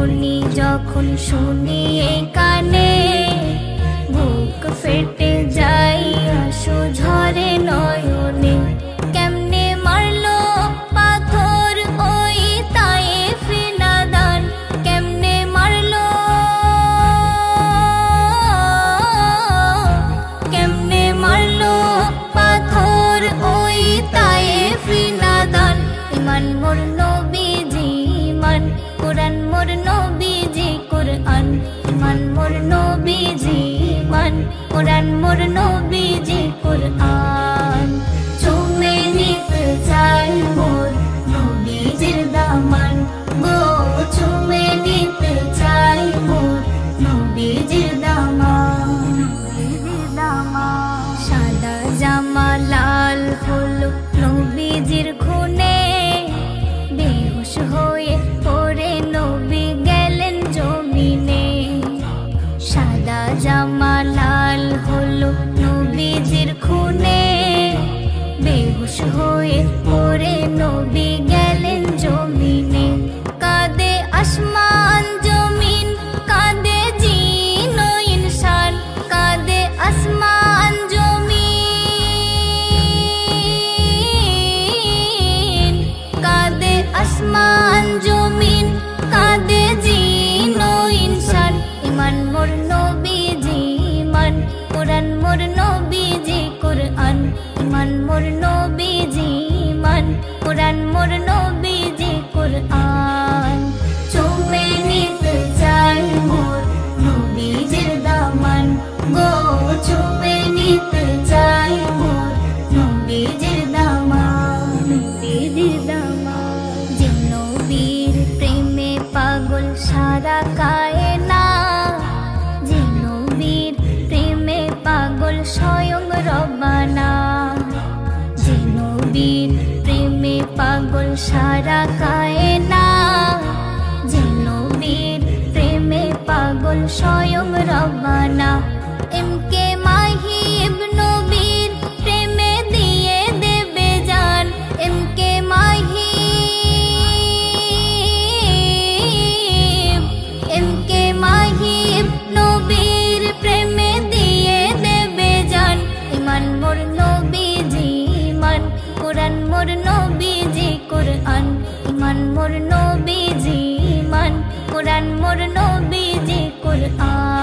ধ্বনি যখন শুনি এই কানে, বুক ফেটে যায় আঁসু ঝরে নয়নে। কেমনে মারলো পাথর ওই তায়েফে নাদান, কেমনে মারলো, কেমনে মারলো পাথর ওই তায়েফে নাদান। ইমান মোর নবীজি ইমান, কোরআন মোর নবীজি কোরআন। ইমান মোর নবীজি ইমান, কোরআন মোর নবীজি কোরআন। চুমে নিতে চাই মোর নবীজির দামান গো, চুমে নিতে চাই মোর নবীজির দামান। সাদা জামা লাল হলো নবীজির খুনে, বেহুশ হয়ে পড়ে নবী গেলেন জমিনে। সাদা জামা লাল হলো নবীজির খুনে, বেহুশ হয়ে পড়ে নবী গেলেন জমিনে। কাঁদে আসমান জমিন, কাঁদে জিন ও ইনসান, কাঁদে আসমান জমিন, কাঁদে আসমান জমিন, কাঁদে জিন ও ইনসান। ইমান মোর নবীজি ইমান, কোরআন মোর নবীজি কোরআন। ইমান মোর নবীজি ইমান, কোরআন মোর নবীজি কোরআন। চুমে নিতে চাই মোর নবীজির দামান গো, চুমে নিতে চাই মোর নবীজির দামান, নবীজির দামান। যে নবীর প্রেমে পাগল সারা কায়না, যে নবীর প্রেমে পাগল স্বয়ং রব্বানা। যে নবীর প্রেমে পাগল সারা কায়না, যে নবীর প্রেমে পাগল স্বয়ং রব্বানা। এমকে মাহি ইবনে নবীর প্রেমে দিয়ে দেবে জান, এমকে মাহি, এমকে মাহি ইবনে নবীর প্রেমে দিয়ে দেবে জান। ইমান মোর নবীজি ইমান, কোরআন মোর নবীজি কোরআন। ইমান মোর নবীজি ইমান, কোরআন মোর নবীজি কোরআন।